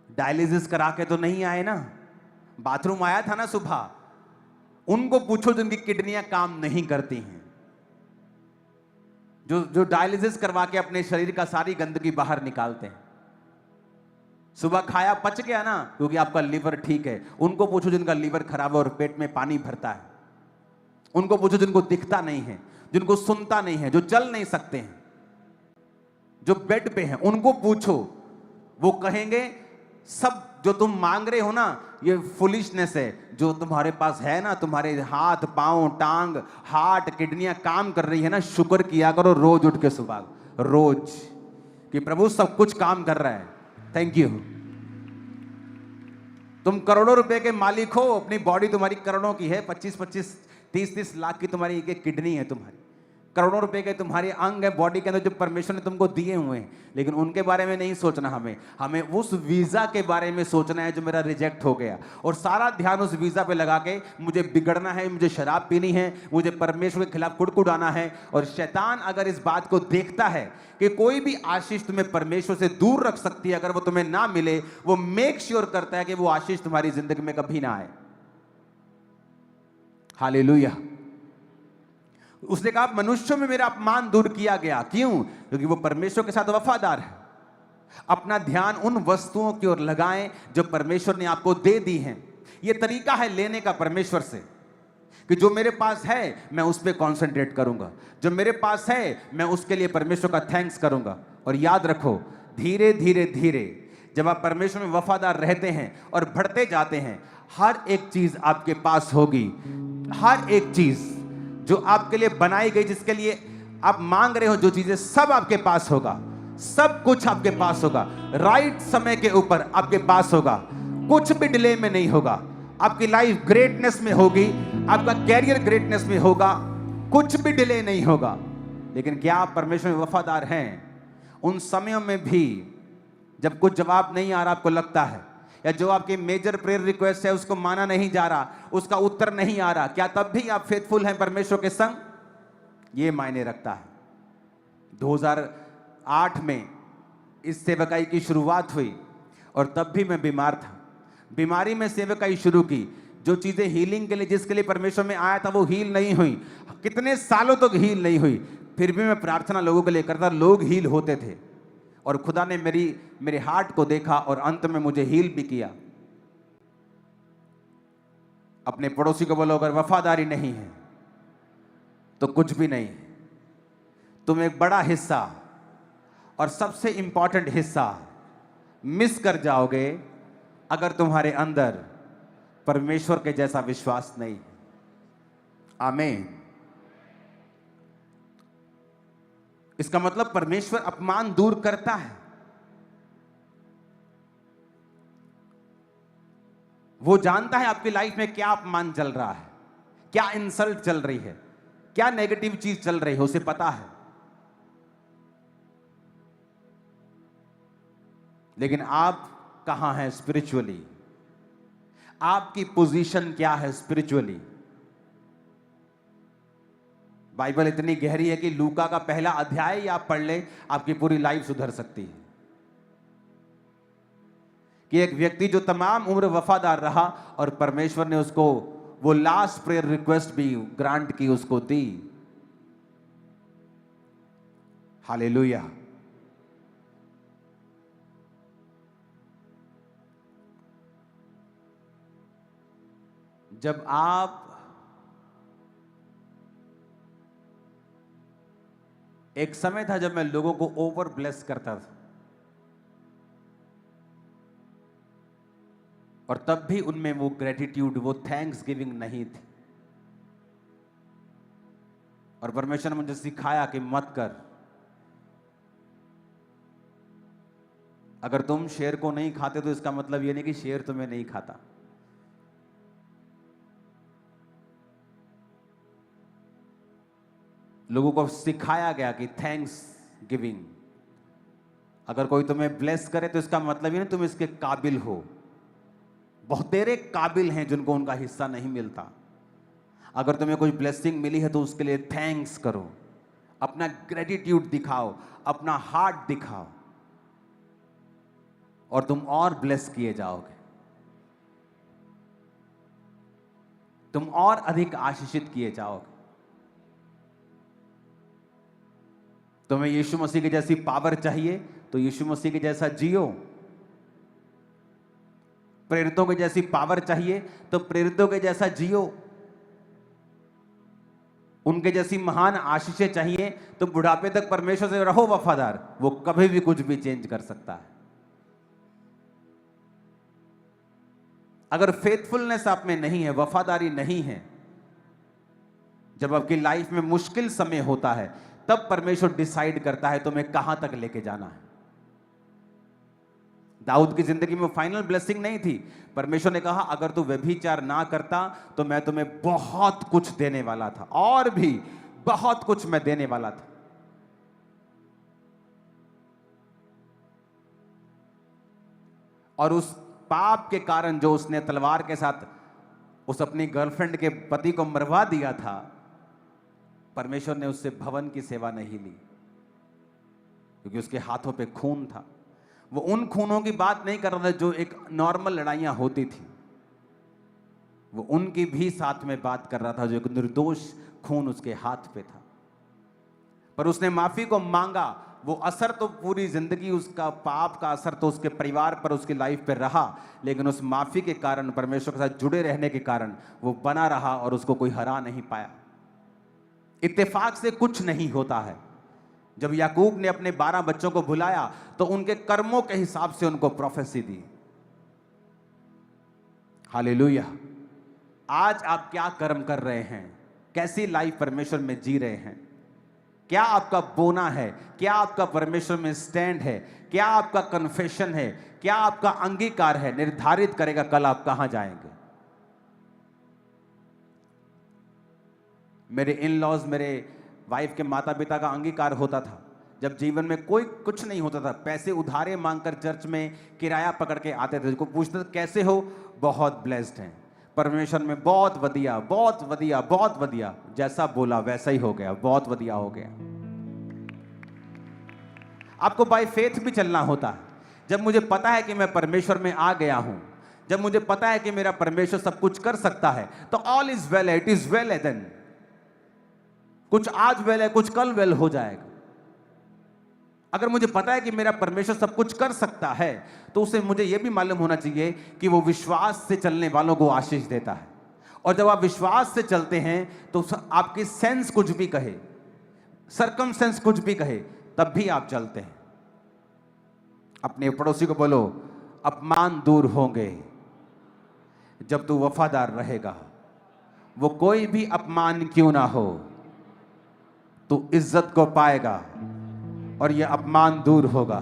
डायलिसिस करा के तो नहीं आए ना, बाथरूम आया था ना सुबह। उनको पूछो जिनकी किडनियां काम नहीं करती हैं, जो डायलिसिस करवा के अपने शरीर का सारी गंदगी बाहर निकालते हैं। सुबह खाया पच गया ना, क्योंकि आपका लीवर ठीक है। उनको पूछो जिनका लीवर खराब है और पेट में पानी भरता है। उनको पूछो जिनको दिखता नहीं है, जिनको सुनता नहीं है, जो चल नहीं सकते हैं, जो बेड पे हैं, उनको पूछो, वो कहेंगे सब जो तुम मांग रहे हो ना ये फुलिशनेस है। जो तुम्हारे पास है ना, तुम्हारे हाथ पांव टांग हार्ट किडनियां काम कर रही है ना, शुक्र किया करो रोज उठ के सुबह, रोज, कि प्रभु सब कुछ काम कर रहा है, थैंक यू। तुम करोड़ों रुपए के मालिक हो, अपनी बॉडी तुम्हारी करोड़ों की है, 25-25 30-30 लाख की तुम्हारी एक किडनी है, तुम्हारी करोड़ों रुपए के तुम्हारे अंग है बॉडी के अंदर जो परमेश्वर ने तुमको दिए हुए हैं। लेकिन उनके बारे में नहीं सोचना, हमें उस वीजा के बारे में सोचना है जो मेरा रिजेक्ट हो गया, और सारा ध्यान उस वीजा पे लगा के मुझे बिगड़ना है, मुझे शराब पीनी है, मुझे परमेश्वर के खिलाफ कुड़कुड़ाना है। और शैतान अगर इस बात को देखता है कि कोई भी आशीष तुम्हें परमेश्वर से दूर रख सकती है, अगर वो तुम्हें ना मिले, वो मेक श्योर करता है कि वो आशीष तुम्हारी जिंदगी में कभी ना आए। हालेलुया। उसने कहा मनुष्यों में मेरा अपमान दूर किया गया, क्यों? क्योंकि वो परमेश्वर के साथ वफादार है। अपना ध्यान उन वस्तुओं की ओर लगाएं जो परमेश्वर ने आपको दे दी हैं। यह तरीका है लेने का परमेश्वर से, कि जो मेरे पास है मैं उस पर कॉन्सेंट्रेट करूंगा, जो मेरे पास है मैं उसके लिए परमेश्वर का थैंक्स करूंगा। और याद रखो, धीरे धीरे धीरे जब आप परमेश्वर में वफादार रहते हैं और बढ़ते जाते हैं, हर एक चीज आपके पास होगी। हर एक चीज जो आपके लिए बनाई गई, जिसके लिए आप मांग रहे हो, जो चीजें सब आपके पास होगा, सब कुछ आपके पास होगा, राइट समय के ऊपर आपके पास होगा, कुछ भी डिले में नहीं होगा। आपकी लाइफ ग्रेटनेस में होगी, आपका कैरियर ग्रेटनेस में होगा, कुछ भी डिले नहीं होगा। लेकिन क्या आप परमेश्वर में वफादार हैं? उन समयों में भी जब कुछ जवाब नहीं आ रहा, आपको लगता है, या जो आपकी मेजर प्रेयर रिक्वेस्ट है उसको माना नहीं जा रहा, उसका उत्तर नहीं आ रहा, क्या तब भी आप फेथफुल हैं परमेश्वर के संग? ये मायने रखता है। 2008 में इस सेवकाई की शुरुआत हुई और तब भी मैं बीमार था। बीमारी में सेवकाई शुरू की। जो चीजें हीलिंग के लिए, जिसके लिए परमेश्वर में आया था, वो हील नहीं हुई। कितने सालों तक हील नहीं हुई। फिर भी मैं प्रार्थना लोगों के लिए करता, लोग हील होते थे, और खुदा ने मेरे हार्ट को देखा और अंत में मुझे हील भी किया। अपने पड़ोसी को बोलो, अगर वफादारी नहीं है तो कुछ भी नहीं। तुम एक बड़ा हिस्सा और सबसे इंपॉर्टेंट हिस्सा मिस कर जाओगे अगर तुम्हारे अंदर परमेश्वर के जैसा विश्वास नहीं है। आमीन। इसका मतलब परमेश्वर अपमान दूर करता है। वो जानता है आपकी लाइफ में क्या अपमान चल रहा है, क्या इंसल्ट चल रही है, क्या नेगेटिव चीज चल रही है, उसे पता है। लेकिन आप कहां हैं स्पिरिचुअली? आपकी पोजीशन क्या है स्पिरिचुअली? बाइबल इतनी गहरी है कि लूका का पहला अध्याय ही आप पढ़ ले, आपकी पूरी लाइफ सुधर सकती है। कि एक व्यक्ति जो तमाम उम्र वफादार रहा और परमेश्वर ने उसको वो लास्ट प्रेयर रिक्वेस्ट भी ग्रांट की, उसको दी। हालेलुया। जब आप एक समय था जब मैं लोगों को ओवर ब्लेस करता था, और तब भी उनमें वो ग्रेटिट्यूड, वो थैंक्स गिविंग नहीं थी। और परमेश्वर ने मुझे सिखाया कि मत कर। अगर तुम शेर को नहीं खाते तो इसका मतलब ये नहीं कि शेर तुम्हें नहीं खाता। लोगों को सिखाया गया कि थैंक्स गिविंग, अगर कोई तुम्हें ब्लेस करे तो इसका मतलब ये नहीं तुम इसके काबिल हो। बहुतेरे काबिल हैं जिनको उनका हिस्सा नहीं मिलता। अगर तुम्हें कोई ब्लेसिंग मिली है तो उसके लिए थैंक्स करो, अपना ग्रेटिट्यूड दिखाओ, अपना हार्ट दिखाओ, और तुम और ब्लेस किए जाओगे, तुम और अधिक आशीषित किए जाओगे। तुम्हें यीशु मसीह की जैसी पावर चाहिए तो यीशु मसीह के जैसा जियो। प्रेरितों के जैसी पावर चाहिए तो प्रेरितों के जैसा जियो। उनके जैसी महान आशीषें चाहिए तो बुढ़ापे तक परमेश्वर से रहो वफादार, वो कभी भी कुछ भी चेंज कर सकता है। अगर फेथफुलनेस आप में नहीं है, वफादारी नहीं है, जब आपकी लाइफ में मुश्किल समय होता है तब परमेश्वर डिसाइड करता है तुम्हें कहां तक लेके जाना है। दाऊद की जिंदगी में फाइनल ब्लेसिंग नहीं थी। परमेश्वर ने कहा अगर तू व्यभिचार ना करता तो मैं तुम्हें बहुत कुछ देने वाला था, और भी बहुत कुछ मैं देने वाला था। और उस पाप के कारण जो उसने तलवार के साथ उस अपनी गर्लफ्रेंड के पति को मरवा दिया था, परमेश्वर ने उससे भवन की सेवा नहीं ली, क्योंकि उसके हाथों पे खून था। वो उन खूनों की बात नहीं कर रहा था जो एक नॉर्मल लड़ाइयां होती थी, वो उनकी भी साथ में बात कर रहा था जो एक निर्दोष खून उसके हाथ पे था। पर उसने माफी को मांगा। वो असर तो पूरी जिंदगी उसका पाप का असर तो उसके परिवार पर, उसकी लाइफ पे रहा, लेकिन उस माफी के कारण, परमेश्वर के साथ जुड़े रहने के कारण वो बना रहा और उसको कोई हरा नहीं पाया। इत्तेफाक से कुछ नहीं होता है। जब याकूब ने अपने 12 बच्चों को बुलाया तो उनके कर्मों के हिसाब से उनको प्रोफेसी दी। हालेलुया। आज आप क्या कर्म कर रहे हैं? कैसी लाइफ परमेश्वर में जी रहे हैं? क्या आपका बोना है? क्या आपका परमेश्वर में स्टैंड है? क्या आपका कन्फेशन है? क्या आपका अंगीकार है? निर्धारित करेगा कल आप कहां जाएंगे। मेरे इन लॉज, मेरे वाइफ के माता पिता का अंगीकार होता था। जब जीवन में कोई कुछ नहीं होता था, पैसे उधारे मांगकर चर्च में किराया पकड़ के आते थे। को पूछते थे कैसे हो? बहुत ब्लेस्ड हैं परमेश्वर में, बहुत वधिया, बहुत वधिया, बहुत वधिया। जैसा बोला वैसा ही हो गया, बहुत वधिया हो गया। आपको बाय फेथ भी चलना होता है। जब मुझे पता है कि मैं परमेश्वर में आ गया हूं, जब मुझे पता है कि मेरा परमेश्वर सब कुछ कर सकता है, तो all is well, it is well. Then कुछ आज वेल है, कुछ कल वेल हो जाएगा। अगर मुझे पता है कि मेरा परमेश्वर सब कुछ कर सकता है, तो उसे मुझे यह भी मालूम होना चाहिए कि वो विश्वास से चलने वालों को आशीष देता है। और जब आप विश्वास से चलते हैं तो आपकी सेंस कुछ भी कहे, सरकमस्टेंस कुछ भी कहे, तब भी आप चलते हैं। अपने पड़ोसी को बोलो, अपमान दूर होंगे जब तू वफादार रहेगा। वो कोई भी अपमान क्यों ना हो, तू इज्जत को पाएगा और यह अपमान दूर होगा।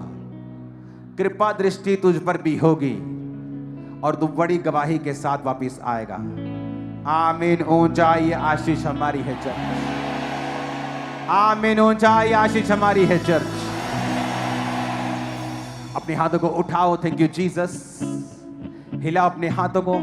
कृपा दृष्टि तुझ पर भी होगी और तू बड़ी गवाही के साथ वापस आएगा। आमीन। ऊंचाई आशीष हमारी है चर्च। आमीन। ऊंचाई आशीष हमारी है चर्च। अपने हाथों को उठाओ। Thank you Jesus. हिला अपने हाथों को।